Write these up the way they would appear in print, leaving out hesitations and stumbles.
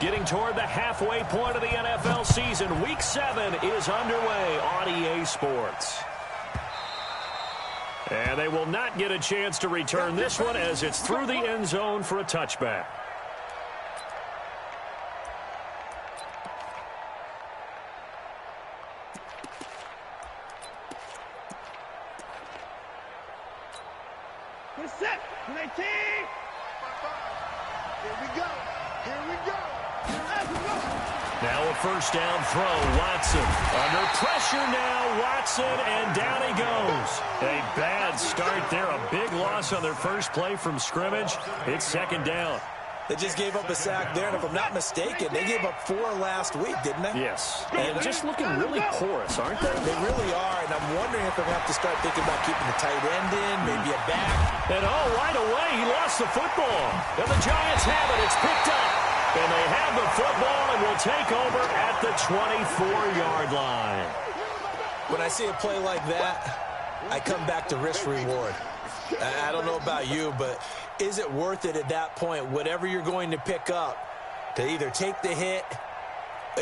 Getting toward the halfway point of the NFL season. Week 7 is underway on EA Sports. And they will not get a chance to return this one as it's through the end zone for a touchback. We're set. 19. Here we go. Here we go. Now a first down throw. Watson under pressure now. Watson, and down he goes. A bad start there. A big loss on their first play from scrimmage. It's second down. They just gave up a sack there, and if I'm not mistaken, they gave up 4 last week, didn't they? Yes. And just looking really porous, aren't they? They really are, and I'm wondering if they're going to have to start thinking about keeping the tight end in, maybe a back. And right away, he lost the football. And the Giants have it. It's picked up. And they have the football and will take over at the 24-yard line. When I see a play like that, I come back to risk-reward. I don't know about you, but is it worth it at that point, whatever you're going to pick up, to either take the hit,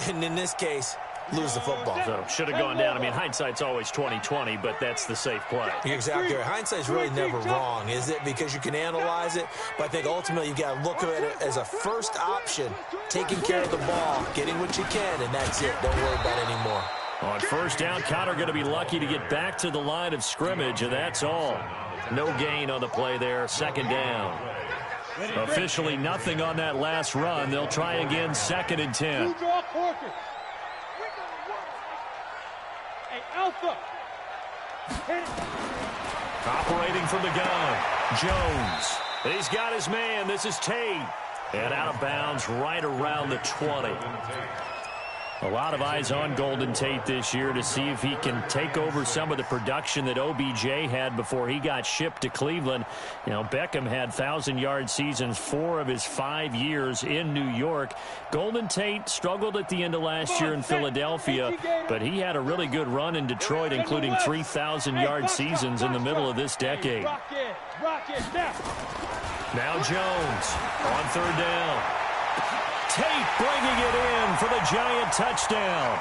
and in this case, lose the football? So should have gone down. I mean, hindsight's always 20/20, but that's the safe play. You're exactly right. Hindsight's really never wrong, is it? Because you can analyze it, but I think ultimately you got to look at it as a first option, taking care of the ball, getting what you can, and that's it. Don't worry about it anymore. On first down, Connor going to be lucky to get back to the line of scrimmage, and that's all. No gain on the play there. Second down. Officially nothing on that last run. They'll try again, 2nd and 10. Operating from the gun, Jones. He's got his man. This is Tate. And out of bounds right around the 20. A lot of eyes on Golden Tate this year to see if he can take over some of the production that OBJ had before he got shipped to Cleveland. You know, Beckham had 1,000-yard seasons 4 of his 5 years in New York. Golden Tate struggled at the end of last year in Philadelphia, but he had a really good run in Detroit, including 3,000-yard seasons in the middle of this decade. Now Jones on 3rd down. Tate bringing it in for the Giant touchdown.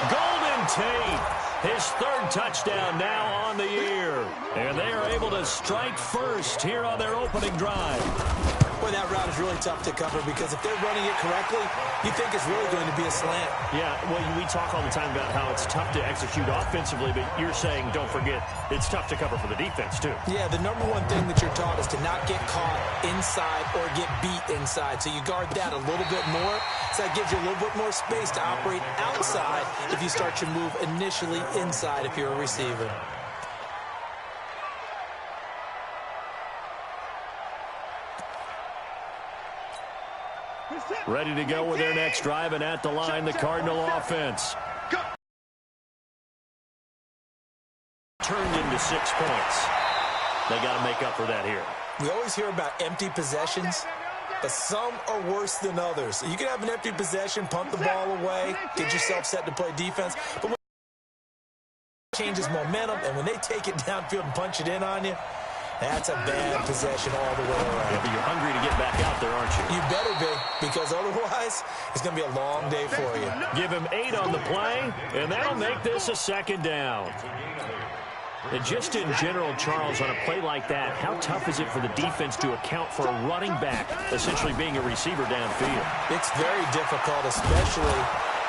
Golden Tate, his 3rd touchdown now on the year. And they are able to strike first here on their opening drive. Boy, that route is really tough to cover because if they're running it correctly, you think it's really going to be a slant. Yeah, well, we talk all the time about how it's tough to execute offensively, but you're saying, don't forget, it's tough to cover for the defense, too. Yeah, the number one thing that you're taught is to not get caught inside or get beat inside. So you guard that a little bit more. So that gives you a little bit more space to operate outside if you start your move initially inside if you're a receiver. Ready to go with their next drive, and at the line, the Cardinal offense. Turned into 6 points. They got to make up for that here. We always hear about empty possessions, but some are worse than others. You can have an empty possession, punt the ball away, get yourself set to play defense, but when it changes momentum, and when they take it downfield and punch it in on you, that's a bad possession all the way around. Yeah, but you're hungry to get back out there, aren't you? You better be, because otherwise it's going to be a long day for you. Give him 8 on the play, and that'll make this a 2nd down. And just in general, Charles, on a play like that, how tough is it for the defense to account for a running back essentially being a receiver downfield? It's very difficult, especially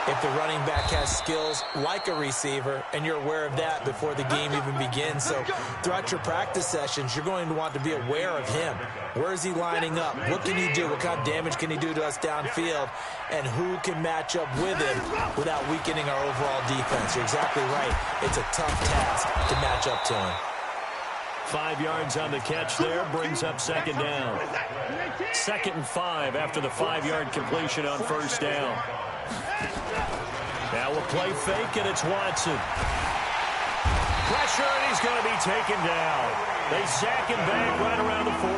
if the running back has skills like a receiver, and you're aware of that before the game even begins. So throughout your practice sessions, you're going to want to be aware of him. Where is he lining up? What can he do? What kind of damage can he do to us downfield? And who can match up with him without weakening our overall defense? You're exactly right. It's a tough task to match up to him. 5 yards on the catch there, brings up 2nd down. 2nd and 5 after the 5-yard completion on first down. Now a play fake, and it's Watson. Pressure, and he's going to be taken down. They sack him back right around the 44.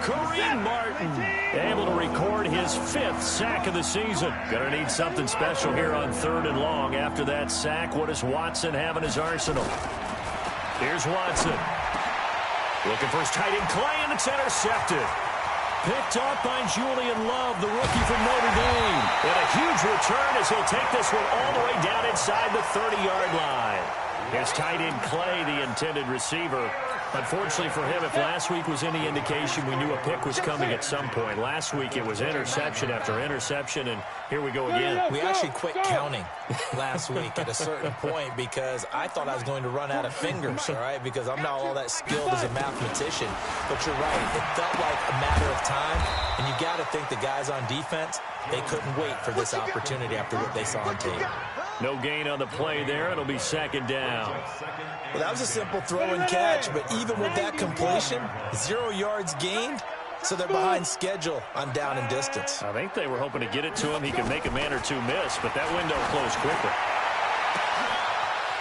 Kareem Martin able to record his 5th sack of the season. Going to need something special here on 3rd and long. After that sack, what does Watson have in his arsenal? Here's Watson. Looking for his tight end, Clay, and it's intercepted. picked up by Julian Love, the rookie from Notre Dame. And a huge return as he'll take this one all the way down inside the 30-yard line. His tight end Clay, the intended receiver. Unfortunately for him, if last week was any indication, we knew a pick was coming at some point. Last week it was interception after interception, and here we go again. We actually quit counting last week at a certain point because I thought I was going to run out of fingers, all right, because I'm not all that skilled as a mathematician. But you're right. It felt like a matter of time, and you got to think the guys on defense, they couldn't wait for this opportunity after what they saw on tape. No gain on the play there. It'll be second down. Well, that was a simple throw and catch, but even with that completion, 0 yards gained, so they're behind schedule on down and distance. I think they were hoping to get it to him. He could make a man or two miss, but that window closed quickly.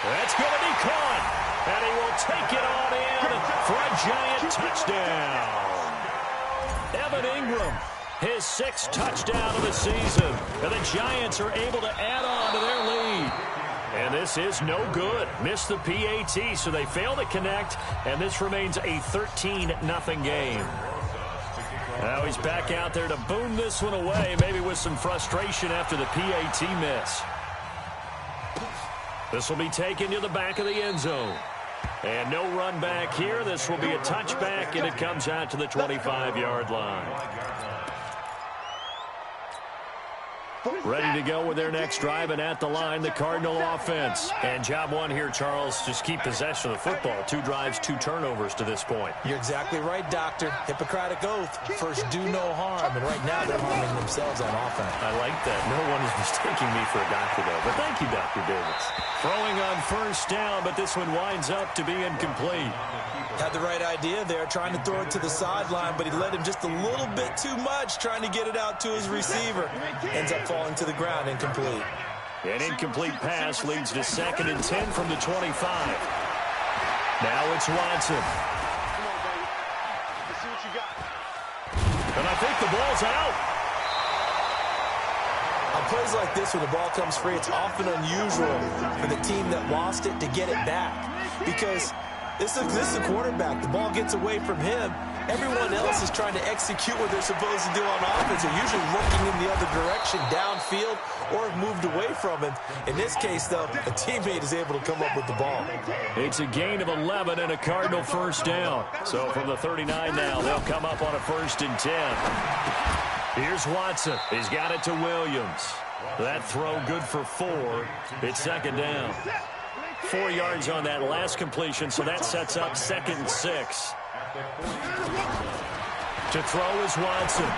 That's going to be caught, and he will take it on in for a giant touchdown. Evan Ingram, his 6th touchdown of the season, and the Giants are able to add on to their lead. And this is no good. Missed the PAT, so they fail to connect, and this remains a 13-0 game. Now he's back out there to boom this one away, maybe with some frustration after the PAT miss. This will be taken to the back of the end zone. And no run back here. This will be a touchback, and it comes out to the 25-yard line. Ready to go with their next drive, and at the line, the Cardinal offense. And job one here, Charles, just keep possession of the football. 2 drives, 2 turnovers to this point. You're exactly right, Doctor. Hippocratic oath. First, do no harm. And right now, they're harming themselves on offense. I like that. No one is mistaking me for a doctor, though. But thank you, Dr. Davis. Throwing on first down, but this one winds up to be incomplete. Had the right idea there, trying to throw it to the sideline, but he led him just a little bit too much, trying to get it out to his receiver. Ends up falling to the ground, incomplete. An incomplete pass leads to 2nd and 10 from the 25. Now it's Watson. And I think the ball's out. On plays like this, when the ball comes free, it's often unusual for the team that lost it to get it back. Because this is a quarterback. The ball gets away from him. Everyone else is trying to execute what they're supposed to do on offense. They're usually looking in the other direction, downfield, or have moved away from him. In this case, though, a teammate is able to come up with the ball. It's a gain of 11 and a Cardinal first down. So from the 39 now, they'll come up on a 1st and 10. Here's Watson. He's got it to Williams. That throw good for 4. It's 2nd down. 4 yards on that last completion, so that sets up 2nd and 6. To throw is Watson.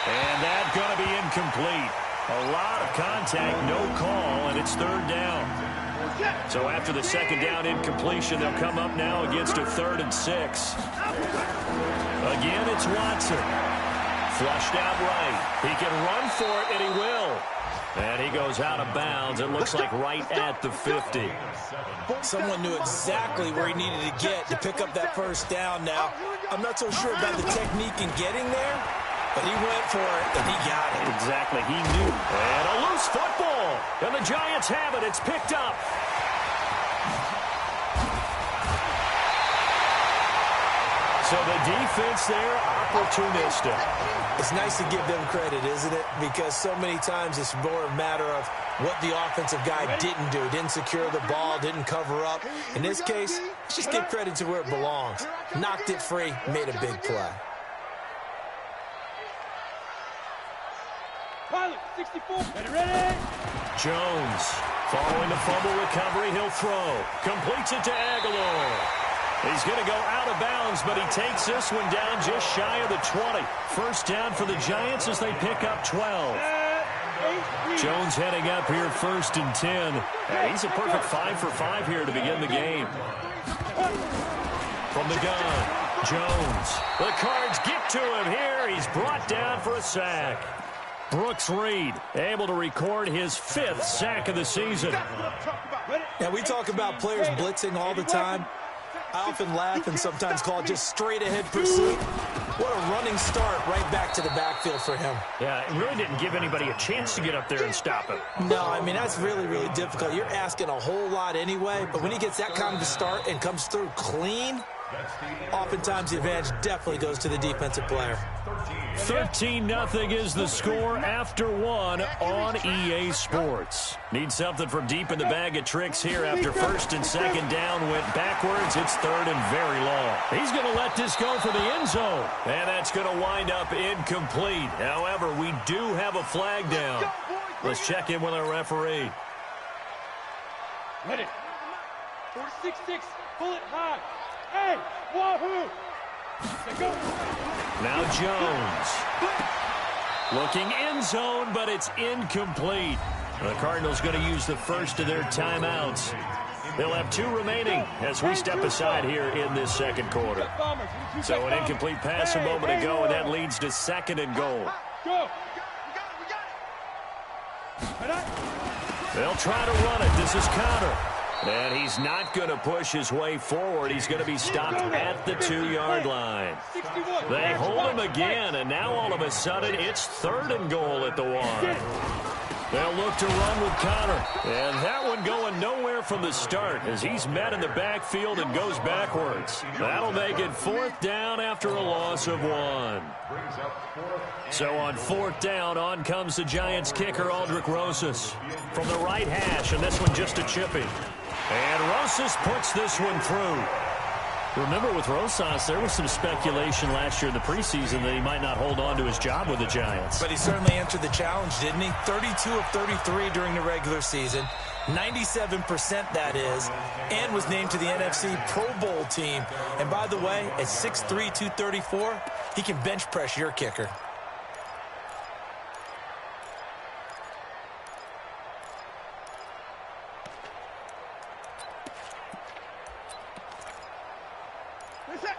And that's going to be incomplete. A lot of contact, no call, and it's 3rd down. So after the 2nd down incompletion, they'll come up now against a 3rd and 6. Again, it's Watson. Flushed out right. He can run for it, and he will. And he goes out of bounds. It looks like right at the 50. Someone knew exactly where he needed to get to pick up that first down. Now, I'm not so sure about the technique in getting there, but he went for it, and he got it. Exactly. He knew. And a loose football. And the Giants have it. It's picked up. So the defense there, opportunistic. It's nice to give them credit, isn't it? Because so many times it's more a matter of what the offensive guy didn't do. Didn't secure the ball, didn't cover up. In this case, let's just give credit to where it belongs. Knocked it free, made a big play. Pilot, 64, ready? Jones, following the fumble recovery, he'll throw. Completes it to Aguilar. He's going to go out of bounds, but he takes this one down just shy of the 20. First down for the Giants as they pick up 12. Jones heading up here 1st and 10. And he's a perfect 5 for 5 here to begin the game. From the gun, Jones. The Cards get to him here. He's brought down for a sack. Brooks Reed able to record his 5th sack of the season. Now, we talk about players blitzing all the time. I often laugh and sometimes call it just straight-ahead pursuit. What a running start right back to the backfield for him. Yeah, it really didn't give anybody a chance to get up there and stop him. No, I mean, that's really, really difficult. You're asking a whole lot anyway, but when he gets that kind of a start and comes through clean, Oftentimes, the advantage definitely goes to the defensive player. 13-0 is the score after one on EA Sports. Need something from deep in the bag of tricks here after first and second down went backwards. It's third and very long. He's going to let this go for the end zone. And that's going to wind up incomplete. However, we do have a flag down. Let's check in with our referee. Ready. 4-6-6. Pull it high. Hey, wahoo! Go. Now Jones. Looking end zone, but it's incomplete. The Cardinals going to use the first of their timeouts. They'll have 2 remaining as we step aside here in this second quarter. So an incomplete pass a moment ago, and that leads to second and goal. Go. They'll try to run it. This is Connor. And he's not going to push his way forward. He's going to be stopped at the 2-yard line. They hold him again, and now all of a sudden it's third and goal at the 1. They'll look to run with Connor. And that one going nowhere from the start as he's met in the backfield and goes backwards. That'll make it 4th down after a loss of 1. So on 4th down, on comes the Giants kicker, Aldrick Rosas. From the right hash, and this one just a chippy. And Rosas puts this one through. Remember, with Rosas, there was some speculation last year in the preseason that he might not hold on to his job with the Giants. But he certainly answered the challenge, didn't he? 32 of 33 during the regular season. 97% that is. And was named to the NFC Pro Bowl team. And by the way, at 6'3", 234, he can bench press your kicker.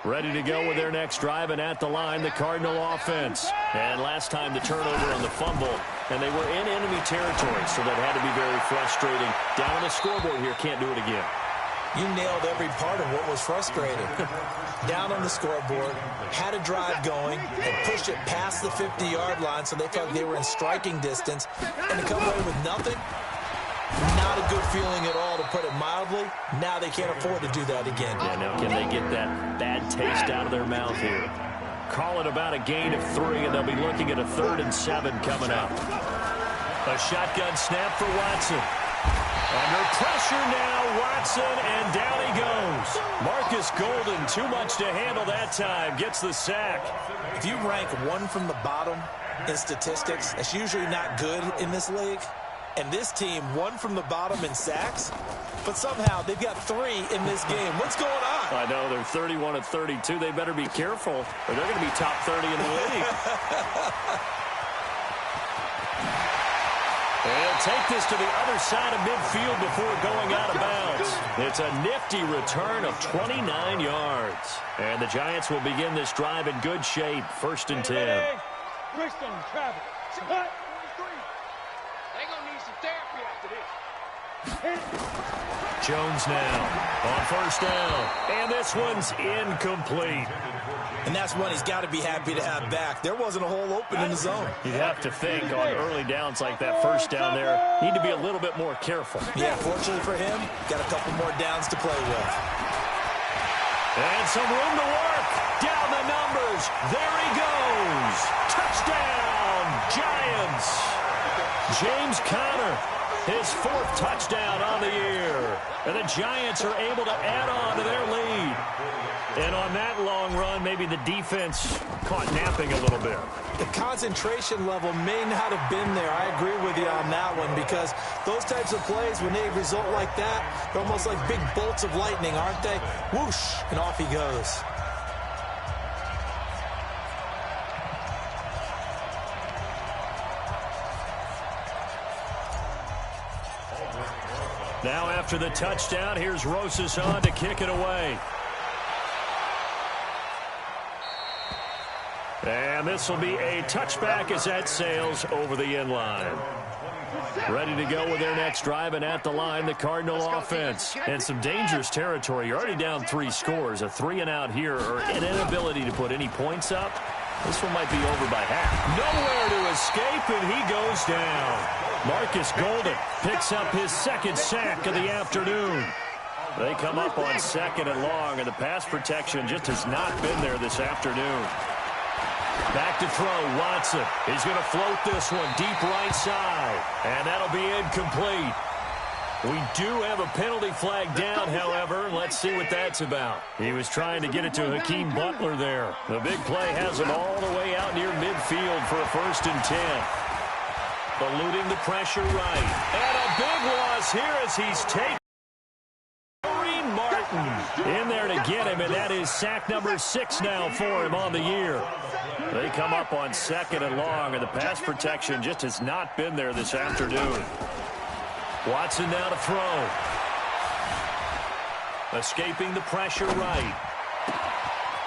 Ready to go with their next drive, and at the line, the Cardinal offense. And last time the turnover on the fumble, and they were in enemy territory, so that had to be very frustrating. Down on the scoreboard here, can't do it again. You nailed every part of what was frustrating. Down on the scoreboard, had a drive going, and pushed it past the 50-yard line so they felt they were in striking distance, and to come away with nothing, not a good feeling at all, to put it mildly. Now they can't afford to do that again. Yeah, now can they get that bad taste out of their mouth here? Call it about a gain of 3, and they'll be looking at a 3rd and 7 coming up. A shotgun snap for Watson. Under pressure now, Watson, and down he goes. Marcus Golden, too much to handle that time, gets the sack. If you rank 1 from the bottom in statistics, that's usually not good in this league. And this team 1 from the bottom in sacks, but somehow they've got 3 in this game. What's going on? I know, they're 31 of 32. They better be careful, or they're going to be top 30 in the league. And take this to the other side of midfield before going out of bounds. It's a nifty return of 29 yards. And the Giants will begin this drive in good shape, 1st and 10. Brixton, travel. Cut. Jones now on 1st down. And this one's incomplete. And that's one he's got to be happy to have back. There wasn't a hole open in the zone. You'd have to think on early downs like that 1st down there, need to be a little bit more careful. Yeah, fortunately for him, got a couple more downs to play with. And some room to work. Down the numbers. There he goes. Touchdown, Giants. James Conner, his 4th touchdown on the year. And the Giants are able to add on to their lead. And on that long run, maybe the defense caught napping a little bit. The concentration level may not have been there. I agree with you on that one, because those types of plays, when they result like that, they're almost like big bolts of lightning, aren't they? Whoosh, and off he goes. Now after the touchdown, here's Rosas on to kick it away. And this will be a touchback as that sails over the end line. Ready to go with their next drive, and at the line, the Cardinal offense. And some dangerous territory. You're already down 3 scores. A 3-and-out here, or an inability to put any points up. This one might be over by half. Nowhere to escape, and he goes down. Marcus Golden picks up his 2nd sack of the afternoon. They come up on 2nd and long, and the pass protection just has not been there this afternoon. Back to throw, Watson. He's going to float this one deep right side, and that'll be incomplete. We do have a penalty flag down, however. Let's see what that's about. He was trying to get it to Hakeem Butler there. The big play has him all the way out near midfield for a 1st and 10. Eluding the pressure right. And a big loss here as he's taken. Martin in there to get him, and that is sack number 6 now for him on the year. They come up on 2nd and long, and the pass protection just has not been there this afternoon. Watson now to throw. Escaping the pressure right.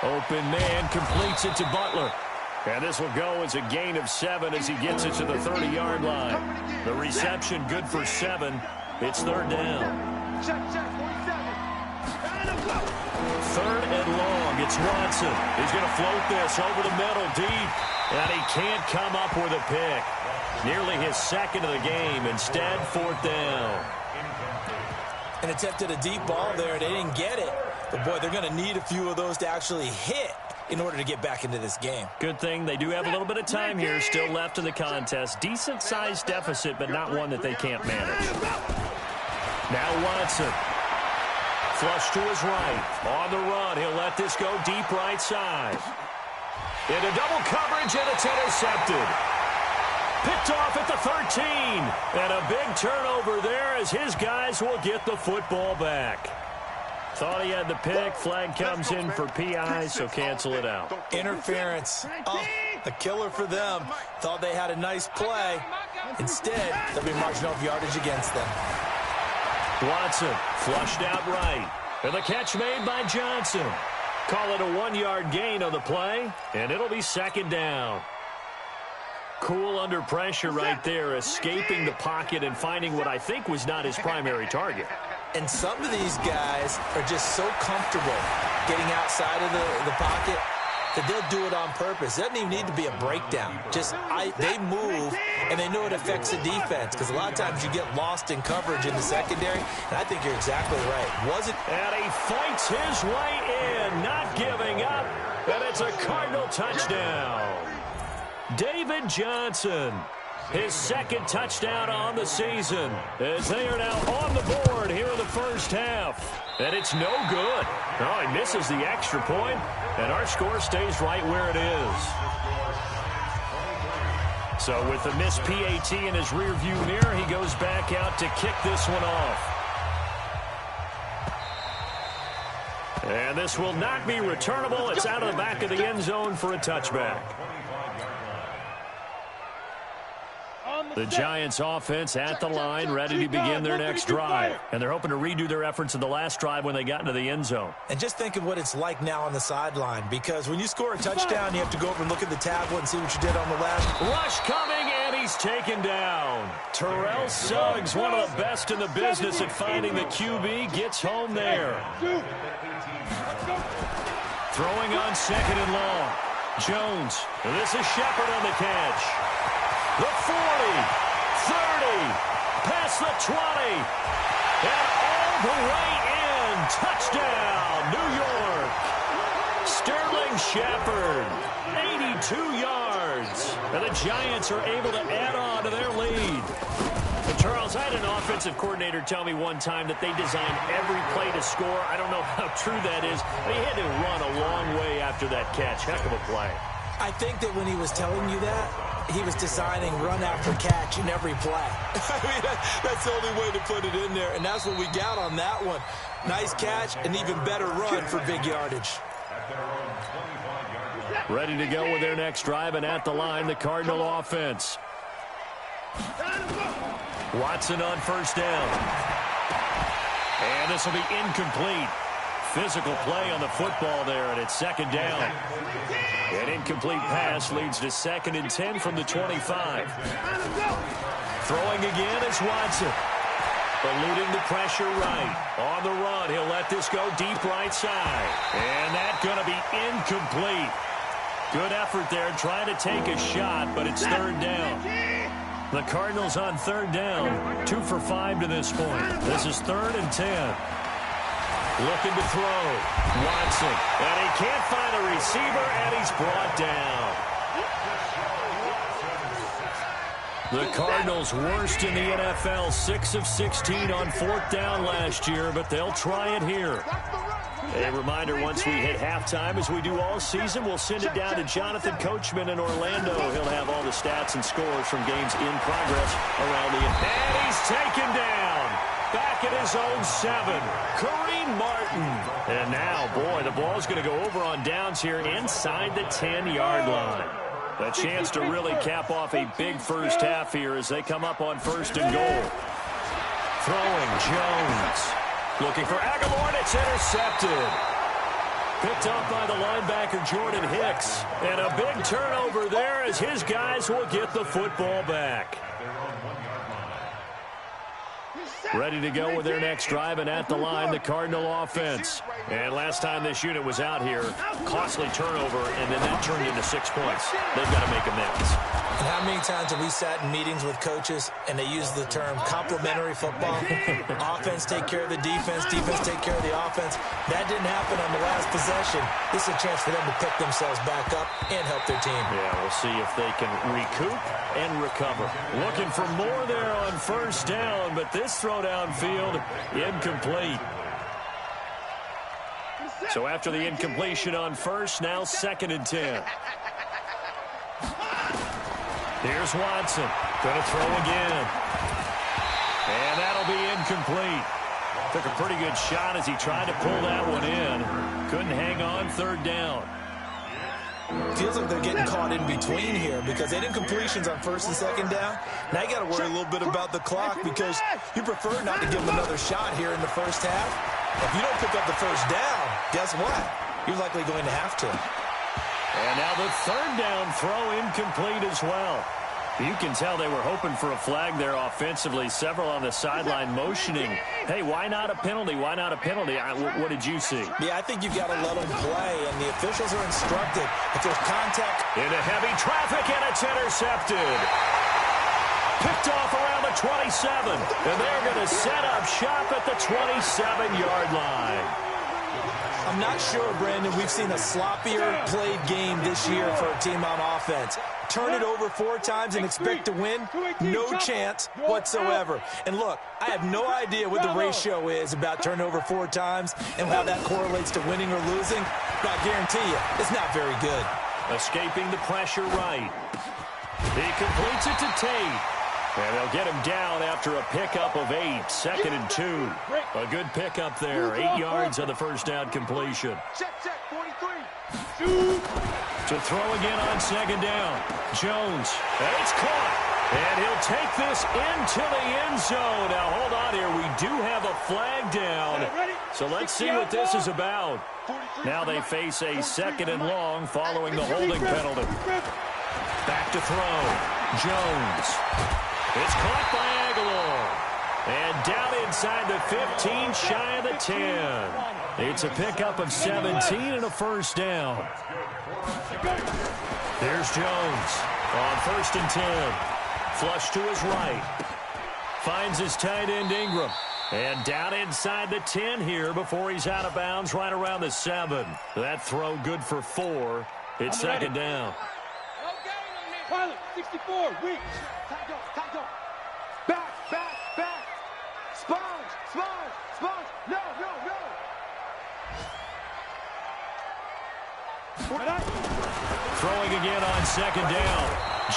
Open man completes it to Butler. And this will go as a gain of 7 as he gets it to the 30-yard line. The reception good for 7. It's 3rd down. 3rd and long. It's Watson. He's going to float this over the middle deep. And he can't come up with a pick. Nearly his 2nd of the game. Instead, 4th down. And attempted a deep ball there. They didn't get it. But, boy, they're going to need a few of those to actually hit in order to get back into this game. Good thing they do have a little bit of time here still left in the contest. Decent-sized deficit, but not one that they can't manage. Now Watson. Flush to his right. On the run. He'll let this go deep right side. Into double coverage, and it's intercepted. Picked off at the 13. And a big turnover there as his guys will get the football back. Thought he had the pick. Flag comes in for PI, so cancel it out. Interference. Oh, a killer for them. Thought they had a nice play. Instead, they'll be marching off yardage against them. Watson flushed out right. And the catch made by Johnson. Call it a 1-yard gain on the play, and it'll be 2nd down. Cool under pressure right there, escaping the pocket and finding what I think was not his primary target. And some of these guys are just so comfortable getting outside of the pocket that they'll do it on purpose. It doesn't even need to be a breakdown. They move, and they know it affects the defense because a lot of times you get lost in coverage in the secondary, and I think you're exactly right. And he fights his way in, not giving up, and it's a Cardinal touchdown. David Johnson, his 2nd touchdown on the season, as they are now on the board here in the first half. And it's no good. Oh, he misses the extra point, and our score stays right where it is. So with the missed PAT in his rearview mirror, he goes back out to kick this one off. And this will not be returnable. It's out of the back of the end zone for a touchback. The Giants offense at the line, ready to begin their next drive. And they're hoping to redo their efforts in the last drive when they got into the end zone. And just think of what it's like now on the sideline, because when you score a touchdown, you have to go over and look at the tablet and see what you did on the last. Rush coming, and he's taken down. Terrell Suggs, one of the best in the business at finding the QB, gets home there. Throwing on 2nd and long. Jones. This is Shepard on the catch. The 40, 30, past the 20, and all the way in. Touchdown, New York. Sterling Shepard, 82 yards. And the Giants are able to add on to their lead. And Charles, I had an offensive coordinator tell me one time that they designed every play to score. I don't know how true that is, but he had to run a long way after that catch. Heck of a play. I think that when he was telling you that, he was designing run after catch in every play. I mean, that's the only way to put it in there, and that's what we got on that one. Nice catch, and even better run for big yardage. Ready to go with their next drive, and at the line, the Cardinal offense. Watson on 1st down. And this will be incomplete. Physical play on the football there, and it's 2nd down. An incomplete pass leads to 2nd and 10 from the 25. Throwing again is Watson. Eluding the pressure right. On the run, he'll let this go deep right side. And that's going to be incomplete. Good effort there, trying to take a shot, but it's 3rd down. The Cardinals on 3rd down, 2 for 5 to this point. This is 3rd and 10. Looking to throw. Watson. And he can't find a receiver, and he's brought down. The Cardinals worst in the NFL, 6 of 16 on 4th down last year, but they'll try it here. A reminder, once we hit halftime, as we do all season, we'll send it down to Jonathan Coachman in Orlando. He'll have all the stats and scores from games in progress around the... And he's taken down. Back at his own 7. Kareem Martin. And now, boy, the ball's going to go over on downs here inside the 10-yard line. A chance to really cap off a big first half here as they come up on 1st and goal. Throwing, Jones. Looking for Aguilar, and it's intercepted. Picked up by the linebacker, Jordan Hicks. And a big turnover there as his guys will get the football back. Ready to go with their next drive, and at the line, the Cardinal offense. And last time this unit was out here, costly turnover, and then that turned into 6 points. They've got to make amends. And how many times have we sat in meetings with coaches and they use the term complementary football? Offense take care of the defense, defense take care of the offense. That didn't happen on the last possession. This is a chance for them to pick themselves back up and help their team. Yeah, we'll see if they can recoup and recover. Looking for more there on 1st down, but this throw downfield incomplete. So after the incompletion on 1st, now 2nd and 10. Here's Watson. Going to throw again. And that'll be incomplete. Took a pretty good shot as he tried to pull that one in. Couldn't hang on 3rd down. Feels like they're getting caught in between here because they did completions on 1st and 2nd down. Now you got to worry a little bit about the clock because you prefer not to give them another shot here in the 1st half. If you don't pick up the 1st down, guess what? You're likely going to have to. And now the 3rd down throw incomplete as well. You can tell they were hoping for a flag there offensively. Several on the sideline motioning. Hey, why not a penalty? Why not a penalty? What did you see? Yeah, I think you've got to let them play, and the officials are instructed. If there's contact... Into heavy traffic, and it's intercepted. Picked off around the 27. And they're going to set up shop at the 27-yard line. I'm not sure, Brandon, we've seen a sloppier played game this year for a team on offense. Turn it over 4 times and expect to win? No chance whatsoever. And look, I have no idea what the ratio is about turnover 4 times and how that correlates to winning or losing, but I guarantee you, it's not very good. Escaping the pressure right. He completes it to Tate. And they'll get him down after a pickup of 8. 2nd and 2. A good pickup there. 8 yards on the 1st down completion. Check, 43. Shoot. To throw again on 2nd down. Jones. And it's caught. And he'll take this into the end zone. Now, hold on here. We do have a flag down. So let's see what this is about. Now they face a 2nd and long following the holding penalty. Back to throw. Jones. It's caught by Aguilar. And down inside the 15, shy of the 10. It's a pickup of 17 and a 1st down. There's Jones on 1st and 10. Flush to his right. Finds his tight end Ingram. And down inside the 10 here before he's out of bounds right around the 7. That throw good for 4. It's 2nd down. Pilot, 64, weak. Tight go. Back. Sponge. No. Throwing again on 2nd down.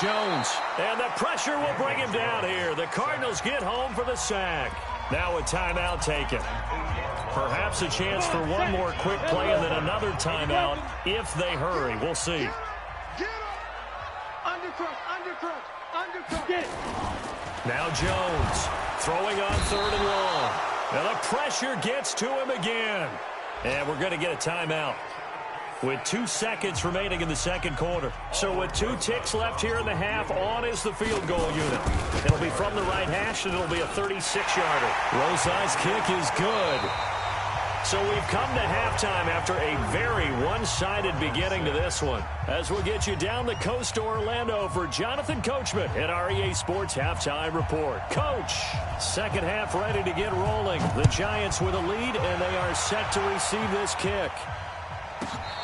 Jones. And the pressure will bring him down here. The Cardinals get home for the sack. Now a timeout taken. Perhaps a chance for one more quick play and then another timeout if they hurry. We'll see. Undercrush. Get it. Now Jones throwing on 3rd and long. Now the pressure gets to him again. And we're going to get a timeout with 2 seconds remaining in the 2nd quarter. So with 2 ticks left here in the half, on is the field goal unit. It'll be from the right hash, and it'll be a 36-yarder. Rosai's kick is good. So we've come to halftime after a very one-sided beginning to this one. As we'll get you down the coast to Orlando for Jonathan Coachman at our EA Sports Halftime Report. Coach, second half ready to get rolling. The Giants with a lead, and they are set to receive this kick.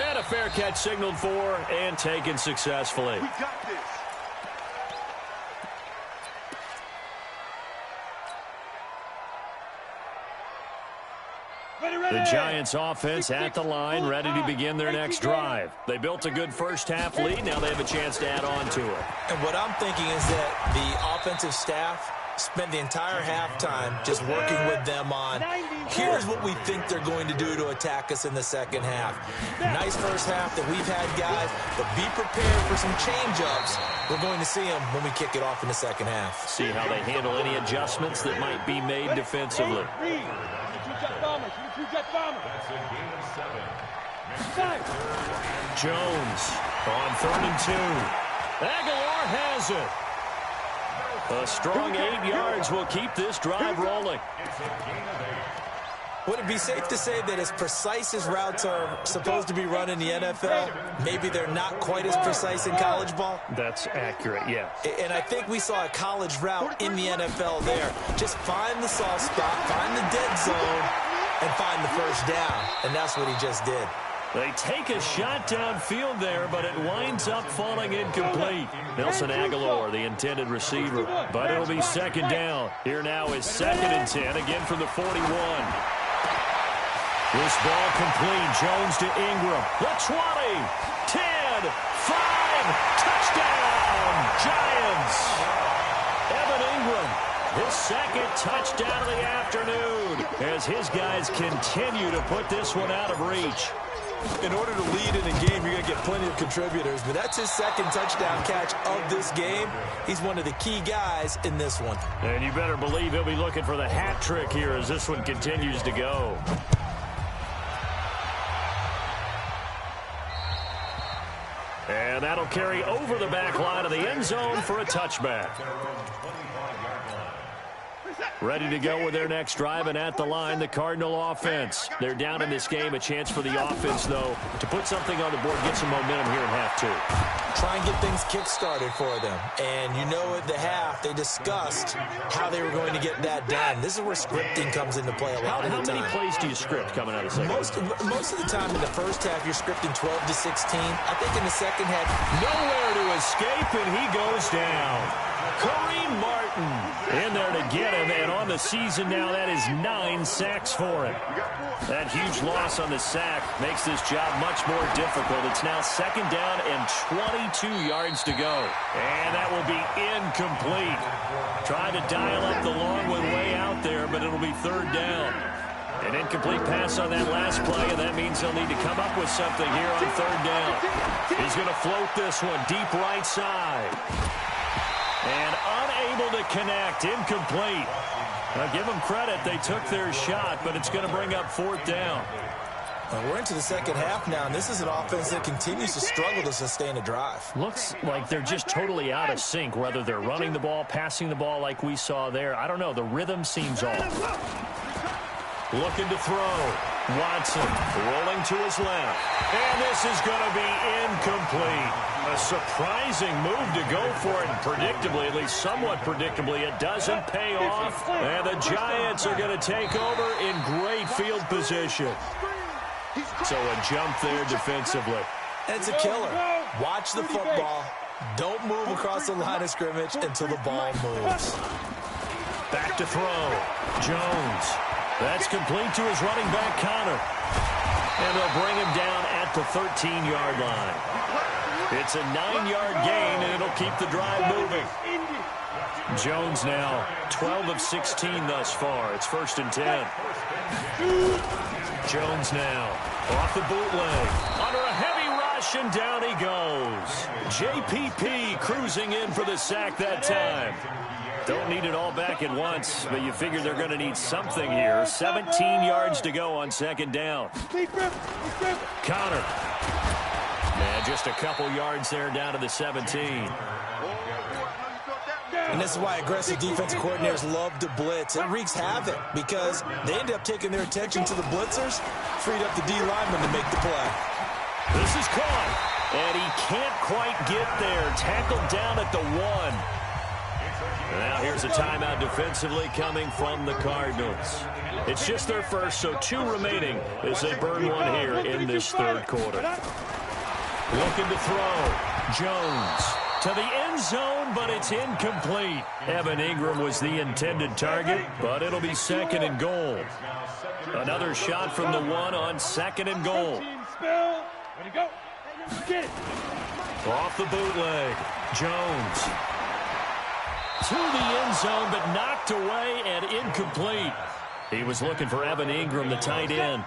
And a fair catch signaled for and taken successfully. We got this. The Giants offense at the line, ready to begin their next drive. They built a good first half lead. Now they have a chance to add on to it. And what I'm thinking is that the offensive staff spent the entire halftime just working with them on, here's what we think they're going to do to attack us in the second half. Nice first half that we've had, guys, but be prepared for some change-ups. We're going to see them when we kick it off in the second half. See how they handle any adjustments that might be made defensively. Jones on 3rd and 2. Aguilar has it. A strong 8 yards will keep this drive rolling. Would it be safe to say that as precise as routes are supposed to be run in the NFL, maybe they're not quite as precise in college ball? That's accurate, yeah. And I think we saw a college route in the NFL there. Just find the soft spot, find the dead zone, and find the first down. And that's what he just did. They take a shot downfield there, but it winds up falling incomplete. Nelson Aguilar, the intended receiver, but it'll be second down. Here now is 2nd and 10, again from the 41. This ball complete. Jones to Ingram. The 20, 10, 5, touchdown, Giants. Evan Ingram, his second touchdown of the afternoon, as his guys continue to put this one out of reach. In order to lead in a game, you're going to get plenty of contributors, but that's his second touchdown catch of this game. He's one of the key guys in this one. And you better believe he'll be looking for the hat trick here as this one continues to go. And that'll carry over the back line of the end zone for a touchback. Ready to go with their next drive, and at the line, the Cardinal offense. They're down in this game. A chance for the offense, though, to put something on the board, get some momentum here in half 2. Try and get things kick-started for them. And you know at the half, they discussed how they were going to get that done. This is where scripting comes into play a lot of the time. How many plays do you script coming out of the second? Most of the time in the first half, you're scripting 12 to 16. I think in the second half, nowhere to escape, and he goes down. Kareem Martin in there to get him, and on the season now, that is 9 sacks for him. That huge loss on the sack makes this job much more difficult. It's now 2nd down and 22 yards to go. And that will be incomplete. Trying to dial up the long one way out there, but it'll be 3rd down. An incomplete pass on that last play, and that means they'll need to come up with something here on 3rd down. He's going to float this one deep right side. And unable to connect, incomplete. Now give them credit, they took their shot, but it's going to bring up 4th down. We're into the second half now, and this is an offense that continues to struggle to sustain a drive. Looks like they're just totally out of sync, whether they're running the ball, passing the ball like we saw there. I don't know, the rhythm seems off. Looking to throw. Watson rolling to his left. And this is going to be incomplete. A surprising move to go for it. And predictably, at least somewhat predictably, it doesn't pay off. And the Giants are going to take over in great field position. So a jump there defensively. It's a killer. Watch the football. Don't move across the line of scrimmage until the ball moves. Back to throw. Jones. That's complete to his running back, Connor. And they'll bring him down at the 13-yard line. It's a 9-yard gain, and it'll keep the drive moving. Jones now 12 of 16 thus far. It's 1st and 10. Jones now off the bootleg. Under a heavy rush, and down he goes. JPP cruising in for the sack that time. Don't need it all back at once, but you figure they're going to need something here. 17 yards to go on 2nd down. Connor. And just a couple yards there down to the 17. And this is why aggressive defensive coordinators love to blitz. It wreaks havoc because they end up taking their attention to the blitzers, freed up the D lineman to make the play. This is caught, and he can't quite get there. Tackled down at the 1. And now here's a timeout defensively coming from the Cardinals. It's just their first, so 2 remaining as they burn one here in this third quarter. Looking to throw. Jones to the end zone, but it's incomplete. Evan Ingram was the intended target, but it'll be 2nd and goal. Another shot from the 1 on 2nd and goal. Ready, go. Get it. Off the bootleg. Jones to the end zone, but knocked away and incomplete. He was looking for Evan Ingram, the tight end,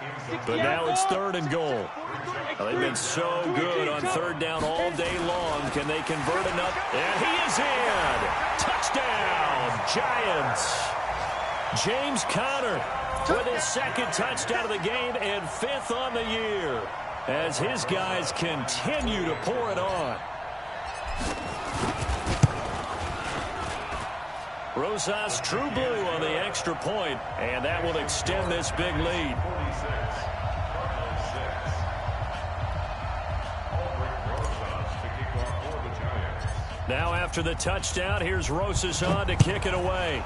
but now it's 3rd and goal. Well, they've been so good on 3rd down all day long. Can they convert enough? And he is in. Touchdown, Giants. James Conner with his 2nd touchdown of the game and 5th on the year as his guys continue to pour it on. Rosas true blue on the extra point, and that will extend this big lead. Now after the touchdown, here's Rosas on to kick it away.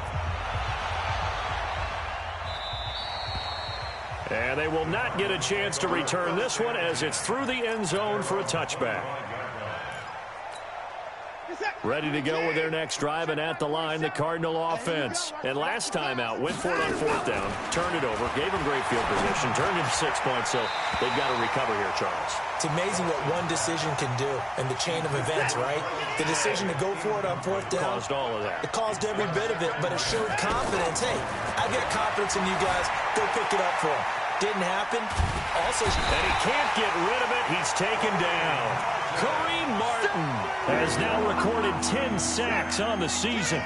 And they will not get a chance to return this one as it's through the end zone for a touchback. Ready to go with their next drive, and at the line, the Cardinal offense. And last time out, went for it on 4th down, turned it over, gave them great field position, turned it to 6 points, so they've got to recover here, Charles. It's amazing what one decision can do in the chain of events, right? The decision to go for it on 4th down. Caused all of that. It caused every bit of it, but it showed confidence. Hey, I got confidence in you guys. Go pick it up for him. Didn't happen. Also, and he can't get rid of it. He's taken down. Kareem Martin has now recorded 10 sacks on the season.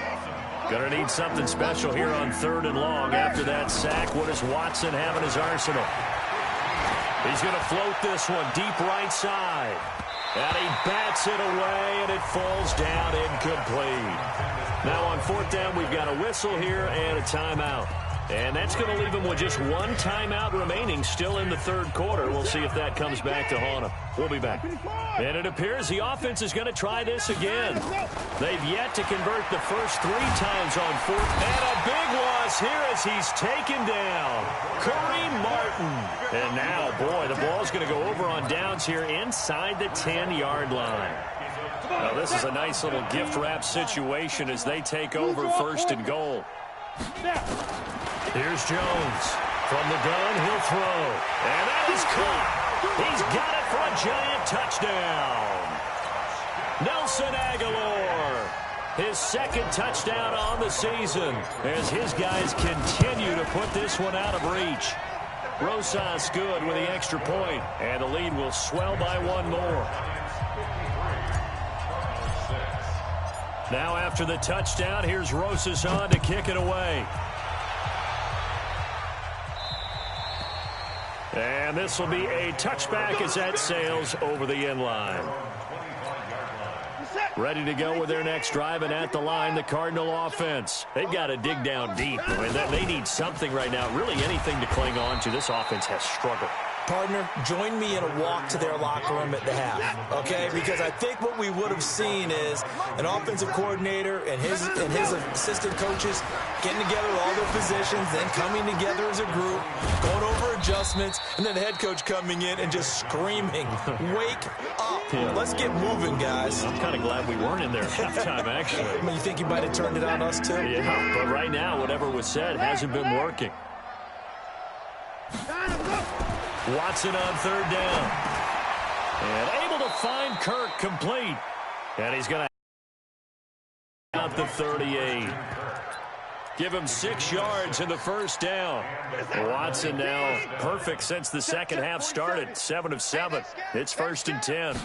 Gonna need something special here on 3rd and long. After that sack, what does Watson have in his arsenal? He's gonna float this one deep right side. And he bats it away, and it falls down incomplete. Now on 4th down, we've got a whistle here and a timeout. And that's going to leave him with just 1 timeout remaining still in the 3rd quarter. We'll see if that comes back to haunt him. We'll be back. And it appears the offense is going to try this again. They've yet to convert the first 3 times on 4th. And a big loss here as he's taken down. Kareem Martin. And now, boy, the ball's going to go over on downs here inside the 10-yard line. Now, this is a nice little gift wrap situation as they take over 1st and goal. Here's Jones. From the gun, he'll throw. And that is caught. He's got it for a giant touchdown. Nelson Aguilar. His 2nd touchdown on the season as his guys continue to put this one out of reach. Rosas good with the extra point, and the lead will swell by 1 more. Now after the touchdown, here's Rosas on to kick it away. And this will be a touchback as that sails over the end line. Ready to go with their next drive, and at the line, the Cardinal offense. They've got to dig down deep. I mean, they need something right now, really anything to cling on to. This offense has struggled. Partner, join me in a walk to their locker room at the half, okay? Because I think what we would have seen is an offensive coordinator and his assistant coaches getting together with all their positions, then coming together as a group, going over adjustments, and then the head coach coming in and just screaming, wake up. Yeah. Let's get moving, guys. I'm kind of glad we weren't in there at halftime, actually. I mean, you think he might have turned it on us, too? Yeah, but right now, whatever was said hasn't been working. Watson on 3rd down. And able to find Kirk complete. And he's going to out the 38. Give him 6 yards in the 1st down. Watson now perfect since the second half started. 7 of 7. It's 1st and 10.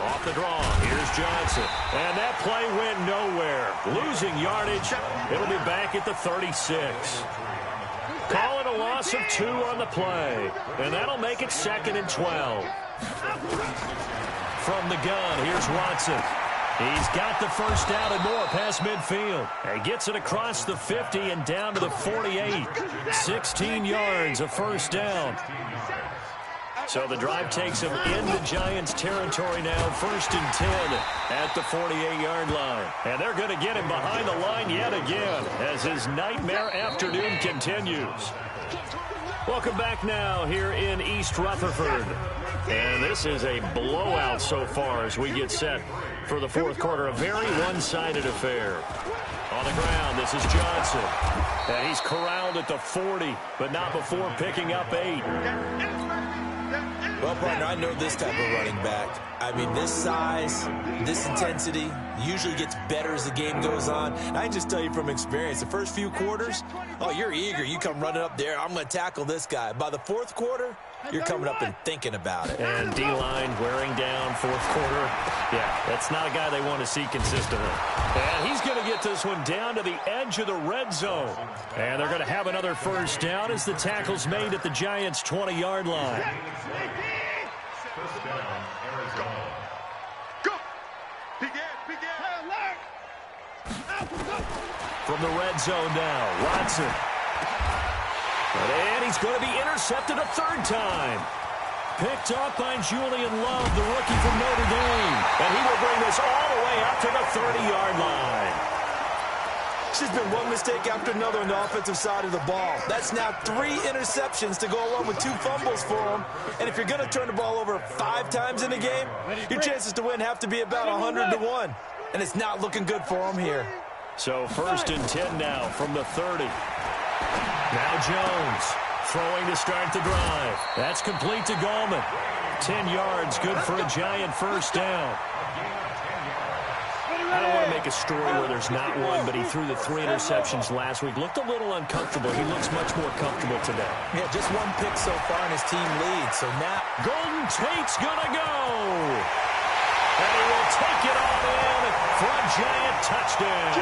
Off the draw. Here's Johnson. And that play went nowhere. Losing yardage. It'll be back at the 36. Call it a loss of 2 on the play. And that'll make it 2nd and 12. From the gun, here's Watson. He's got the first down and more past midfield. And gets it across the 50 and down to the 48. 16 yards, a first down. So the drive takes him into Giants territory now, 1st and 10 at the 48-yard line. And they're going to get him behind the line yet again as his nightmare afternoon continues. Welcome back now here in East Rutherford. And this is a blowout so far as we get set for the fourth quarter. A very one-sided affair. On the ground, this is Johnson. And he's corralled at the 40, but not before picking up 8. Well, partner, I know this type of running back. I mean, this size, this intensity usually gets better as the game goes on. And I can just tell you from experience, the first few quarters, oh, you're eager. You come running up there, I'm going to tackle this guy. By the fourth quarter, you're coming up and thinking about it. And D-line wearing down fourth quarter. Yeah, that's not a guy they want to see consistently. And he's going to get this one down to the edge of the red zone. And they're going to have another first down as the tackle's made at the Giants' 20-yard line. From the red zone now, Watson. And he's going to be intercepted a third time. Picked off by Julian Love, the rookie from Notre Dame. And he will bring this all the way up to the 30-yard line. It's just been one mistake after another on the offensive side of the ball. That's now 3 interceptions to go along with 2 fumbles for him. And if you're going to turn the ball over 5 times in a game, your chances to win have to be about 100-1. And it's not looking good for him here. So 1st and 10 now from the 30. Now Jones throwing to start the drive. That's complete to Gallman. 10 yards, good for a Giant first down. I don't want to make a story where there's not one, but he threw the 3 interceptions last week. Looked a little uncomfortable. He looks much more comfortable today. Yeah, just 1 pick so far and his team leads. So now Golden Tate's going to go. And he will take it all in for a Giant touchdown.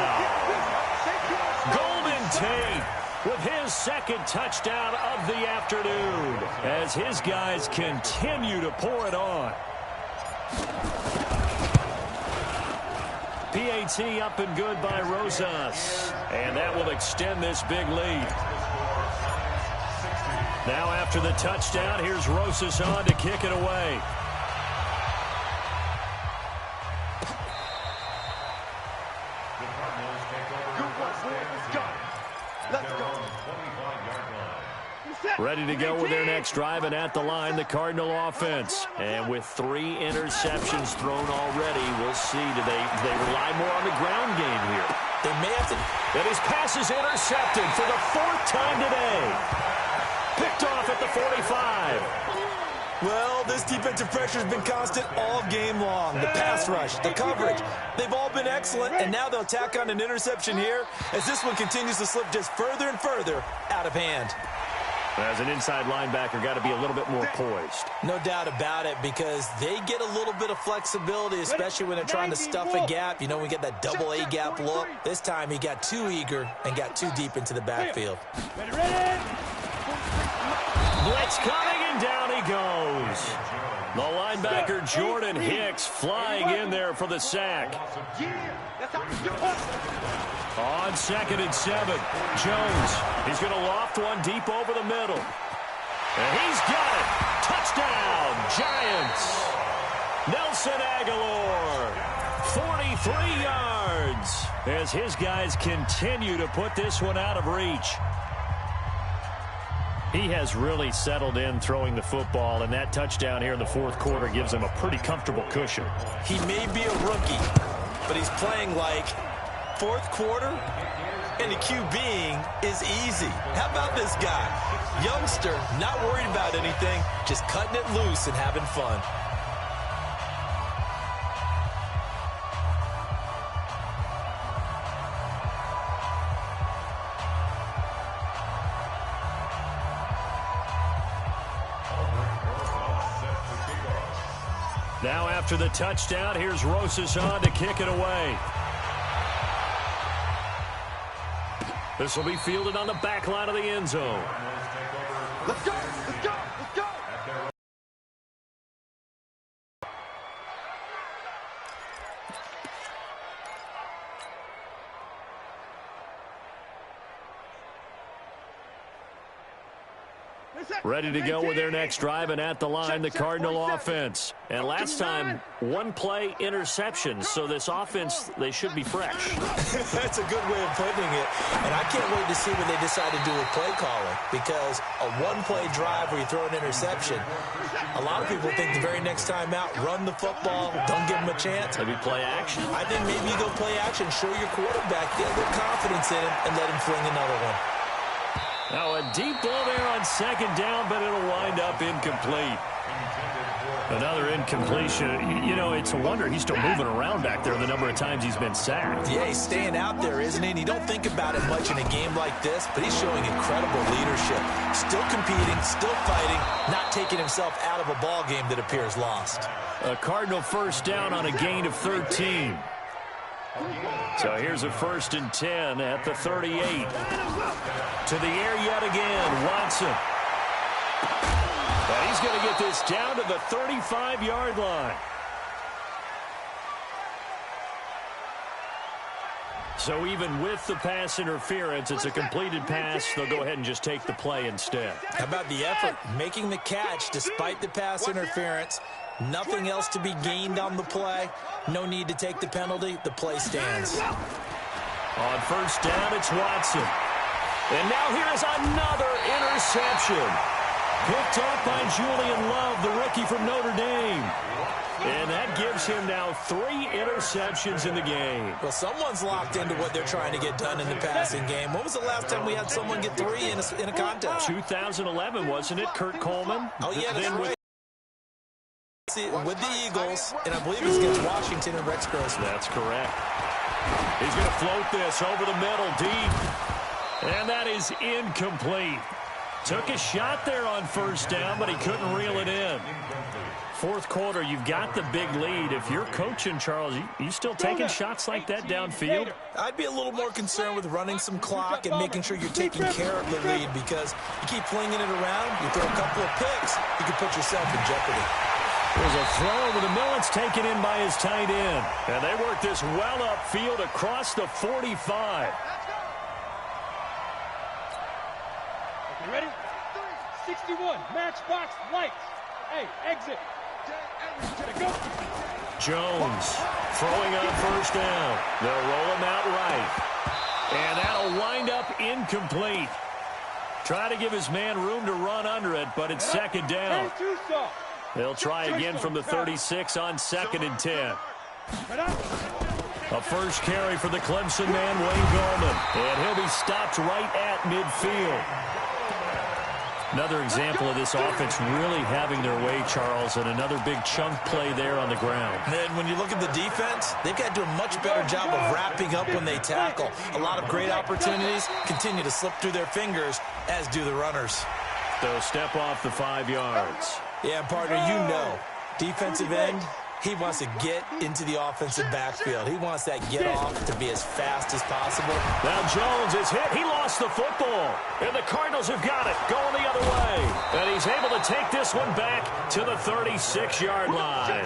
Golden Tate with his 2nd touchdown of the afternoon as his guys continue to pour it on. PAT up and good by Rosas. And that will extend this big lead. Now after the touchdown, here's Rosas on to kick it away. Ready to go with their next drive, and at the line, the Cardinal offense. And with 3 interceptions thrown already, we'll see. Do they rely more on the ground game here? They may have to. And his pass is intercepted for the 4th time today. Picked off at the 45. Well, this defensive pressure has been constant all game long. The pass rush, the coverage, they've all been excellent, and now they'll tack on an interception here as this one continues to slip just further and further out of hand. As an inside linebacker, got to be a little bit more poised. No doubt about it, because they get a little bit of flexibility, especially when they're trying to stuff a gap. You know, we get that double A gap look. This time he got too eager and got too deep into the backfield. Blitz coming, and down he goes. The linebacker, Jordan Hicks, flying in there for the sack. On 2nd and 7, Jones. He's going to loft one deep over the middle. And he's got it. Touchdown, Giants. Nelson Aguilar, 43 yards, as his guys continue to put this one out of reach. He has really settled in throwing the football, and that touchdown here in the 4th quarter gives him a pretty comfortable cushion. He may be a rookie, but he's playing like 4th quarter, and the QBing is easy. How about this guy? Youngster, not worried about anything, just cutting it loose and having fun. Now after the touchdown, here's Rosas on to kick it away. This will be fielded on the back line of the end zone. Let's go, let's go, let's go. Ready to go with their next drive, and at the line, the Cardinal offense. And last time, one-play interception, so this offense, they should be fresh. That's a good way of putting it. And I can't wait to see what they decide to do with play calling, because a one-play drive where you throw an interception, a lot of people think the very next time out, run the football, don't give them a chance. Maybe play action. I think maybe you go play action, show your quarterback, get a little confidence in him, and let him fling another one. Now a deep ball there on second down, but it'll wind up incomplete. Another incompletion. You know, it's a wonder he's still moving around back there the number of times he's been sacked. Yeah, he's staying out there, isn't he? And you don't think about it much in a game like this, but he's showing incredible leadership. Still competing, still fighting, not taking himself out of a ball game that appears lost. A Cardinal first down on a gain of 13. So here's a 1st and 10 at the 38. To the air yet again, Watson. And he's going to get this down to the 35-yard line. So even with the pass interference, it's a completed pass. They'll go ahead and just take the play instead. How about the effort? Making the catch despite the pass interference. Nothing else to be gained on the play. No need to take the penalty. The play stands. On first down, it's Watson. And now here's another interception. Picked off by Julian Love, the rookie from Notre Dame. And that gives him now 3 interceptions in the game. Well, someone's locked into what they're trying to get done in the passing game. When was the last time we had someone get 3 in a contest? 2011, wasn't it, Kurt Coleman? Oh, yeah, that's right. With the Eagles, and I believe it's against Washington and Rex Grossman. That's correct. He's going to float this over the middle, deep. And that is incomplete. Took a shot there on first down, but he couldn't reel it in. Fourth quarter, you've got the big lead. If you're coaching, Charles, you still taking shots like that downfield? I'd be a little more concerned with running some clock and making sure you're taking care of the lead, because you keep flinging it around, you throw a couple of picks, you can put yourself in jeopardy. There's a throw over the middle. It's taken in by his tight end. And they work this well upfield across the 45. You ready? 61, matchbox lights. Hey, exit. Go. Jones throwing on first down. They'll roll him out right. And that'll wind up incomplete. Try to give his man room to run under it, but it's second down. They'll try again from the 36 on 2nd and 10. A first carry for the Clemson man, Wayne Gallman. And he'll be stopped right at midfield. Another example of this offense really having their way, Charles, and another big chunk play there on the ground. And when you look at the defense, they've got to do a much better job of wrapping up when they tackle. A lot of great opportunities continue to slip through their fingers, as do the runners. They'll step off the 5 yards. Yeah, partner, you know, defensive end, he wants to get into the offensive backfield. He wants that get off to be as fast as possible. Now Jones is hit. He lost the football. And the Cardinals have got it, going the other way. And he's able to take this one back to the 36-yard line.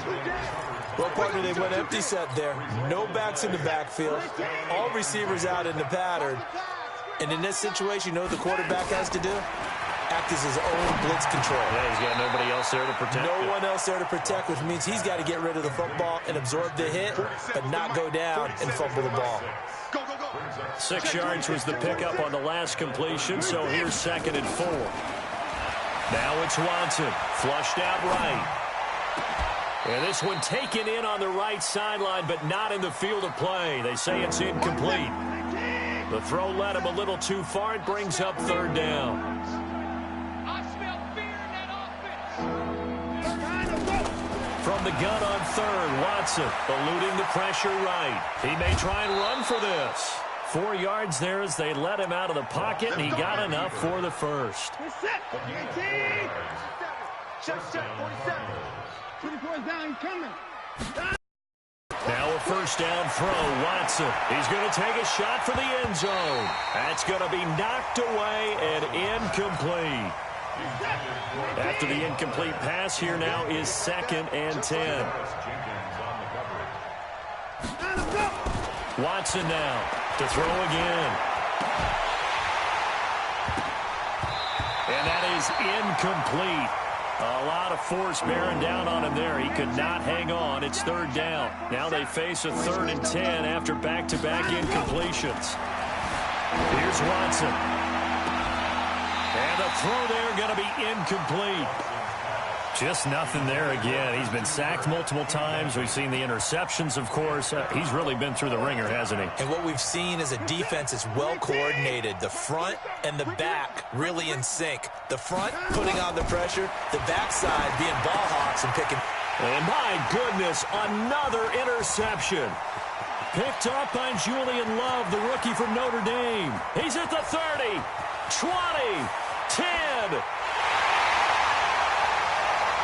Well, partner, they went empty set there. No backs in the backfield. All receivers out in the pattern. And in this situation, you know what the quarterback has to do? Act as his own blitz control. Yeah, he's got nobody else there to protect. No one else there to protect, which means he's got to get rid of the football and absorb the hit, but not go down and fumble the ball. 6 yards was the pickup on the last completion, so here's 2nd and 4. Now it's Watson, flushed out right. And this one taken in on the right sideline, but not in the field of play. They say it's incomplete. The throw led him a little too far. It brings up 3rd down. From the gun on 3rd, Watson eluding the pressure right. He may try and run for this. 4 yards there as they let him out of the pocket, and he got enough for the first. Now a first down throw, Watson. He's going to take a shot for the end zone. That's going to be knocked away and incomplete. After the incomplete pass, here now is 2nd and 10. Watson now to throw again. And that is incomplete. A lot of force bearing down on him there. He could not hang on. It's third down. Now they face a 3rd and 10 after back-to-back incompletions. Here's Watson. And the throw there going to be incomplete. Just nothing there again. He's been sacked multiple times. We've seen the interceptions, of course. He's really been through the ringer, hasn't he? And what we've seen is a defense that's well coordinated. The front and the back really in sync. The front putting on the pressure, the backside being ball hawks and picking. And my goodness, another interception. Picked up by Julian Love, the rookie from Notre Dame. He's at the 30, 20, 10.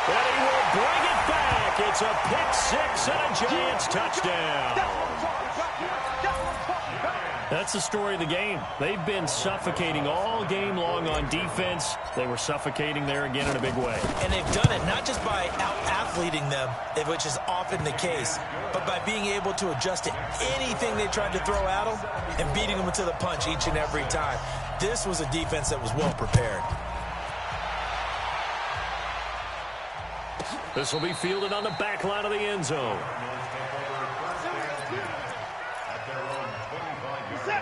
And he will bring it back. It's a pick-6 and a Giants touchdown. That's the story of the game. They've been suffocating all game long on defense. They were suffocating there again in a big way. And they've done it not just by out-athleting them, which is often the case, but by being able to adjust to anything they tried to throw at them and beating them to the punch each and every time. This was a defense that was well prepared. This will be fielded on the back line of the end zone.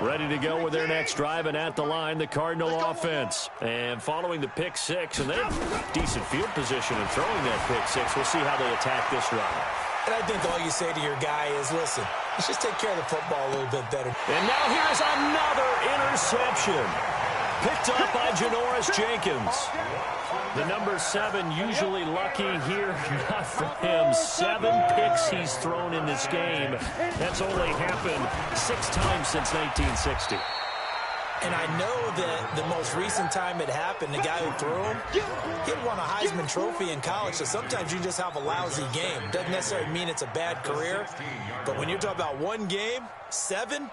Ready to go with their next drive, and at the line, the Cardinal offense. And following the pick-6, and they have decent field position in throwing that pick-6. We'll see how they attack this drive. And I think all you say to your guy is, listen, let's just take care of the football a little bit better. And now here's another interception. Picked up by Janoris Jenkins. The number 7 usually lucky here. Not for him. 7 picks he's thrown in this game. That's only happened 6 times since 1960. And I know that the most recent time it happened, the guy who threw him, he had won a Heisman Trophy in college, so sometimes you just have a lousy game. Doesn't necessarily mean it's a bad career, but when you're talking about one game, 7,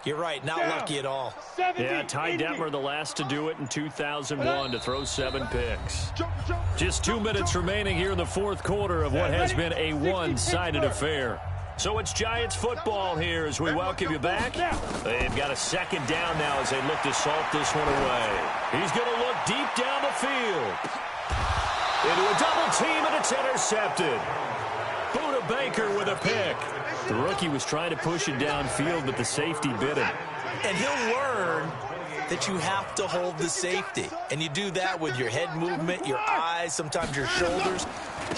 you're right, not lucky at all. Yeah, Ty Detmer, the last to do it in 2001, to throw 7 picks. Just 2 minutes remaining here in the fourth quarter of what has been a one-sided affair. So it's Giants football here as we welcome you back. They've got a 2nd down now as they look to salt this one away. He's going to look deep down the field. Into a double team, and it's intercepted. Buda Baker with a pick. The rookie was trying to push it downfield, but the safety bit him. And he'll learn that you have to hold the safety. And you do that with your head movement, your eyes, sometimes your shoulders.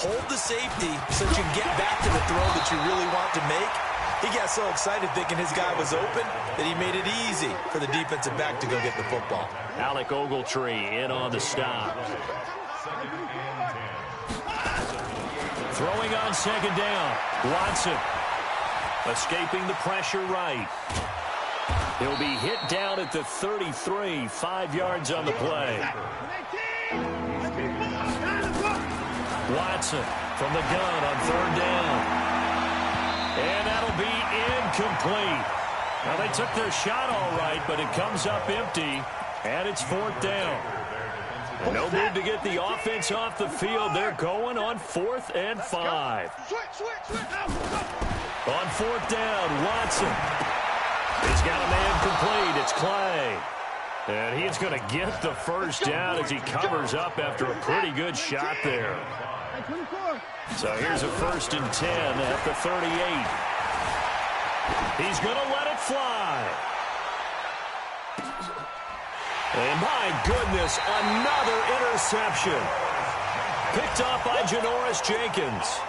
Hold the safety so that you can get back to the throw that you really want to make. He got so excited thinking his guy was open that he made it easy for the defensive back to go get the football. Alec Ogletree in on the stop. Throwing on 2nd down. Watson escaping the pressure right. He'll be hit down at the 33, 5 yards on the play. Watson from the gun on 3rd down. And that'll be incomplete. Now, they took their shot all right, but it comes up empty, and it's 4th down. And no move to get the offense off the field. They're going on 4th and 5. On 4th down, Watson. He's got a man complete. It's Clay. And he's going to get the first down as he covers up after a pretty good shot there. So here's a 1st and 10 at the 38. He's going to let it fly. And my goodness, another interception. Picked up by Janoris Jenkins.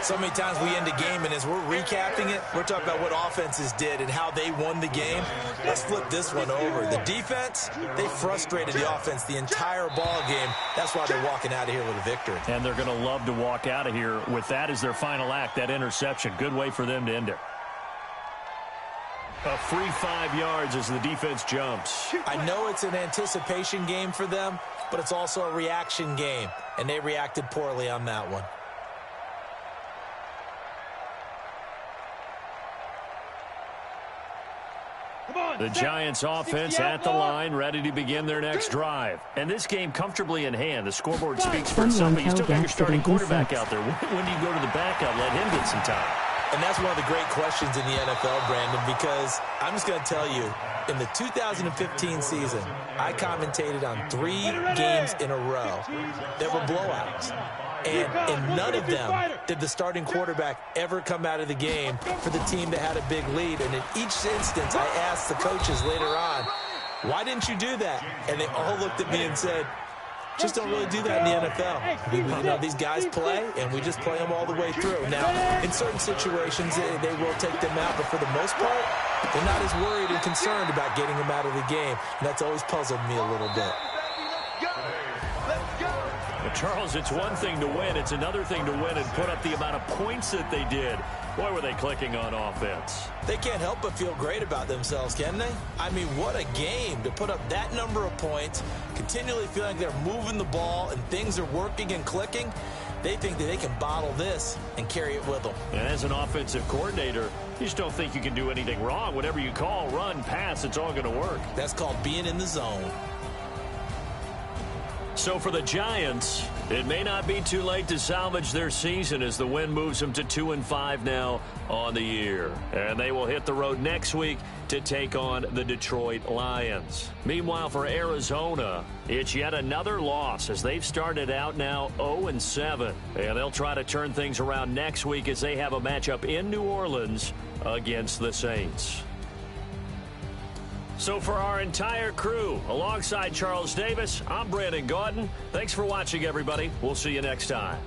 So many times we end a game, and as we're recapping it, we're talking about what offenses did and how they won the game. Let's flip this one over. The defense, they frustrated the offense the entire ball game. That's why they're walking out of here with a victory. And they're going to love to walk out of here with that as their final act, that interception. Good way for them to end it. A free 5 yards as the defense jumps. I know it's an anticipation game for them, but it's also a reaction game, and they reacted poorly on that one. The Giants offense at the line, ready to begin their next drive. And this game comfortably in hand. The scoreboard speaks for itself, but you still got your starting quarterback out there. When do you go to the backup? Let him get some time. And that's one of the great questions in the NFL, Brandon, because I'm just going to tell you, in the 2015 season, I commentated on 3 games in a row that were blowouts. And in none of them did the starting quarterback ever come out of the game for the team that had a big lead. And in each instance, I asked the coaches later on, why didn't you do that? And they all looked at me and said, just don't really do that in the NFL. These guys play, and we just play them all the way through. Now, in certain situations, they will take them out, but for the most part, they're not as worried and concerned about getting them out of the game. And that's always puzzled me a little bit. Well, Charles, it's one thing to win. It's another thing to win and put up the amount of points that they did. Boy, were they clicking on offense. They can't help but feel great about themselves, can they? I mean, what a game to put up that number of points, continually feeling like they're moving the ball and things are working and clicking. They think that they can bottle this and carry it with them. And as an offensive coordinator, you just don't think you can do anything wrong. Whatever you call, run, pass, it's all going to work. That's called being in the zone. So for the Giants, it may not be too late to salvage their season as the win moves them to 2-5 now on the year. And they will hit the road next week to take on the Detroit Lions. Meanwhile, for Arizona, it's yet another loss as they've started out now 0-7. And they'll try to turn things around next week as they have a matchup in New Orleans against the Saints. So for our entire crew, alongside Charles Davis, I'm Brandon Gaudin. Thanks for watching, everybody. We'll see you next time.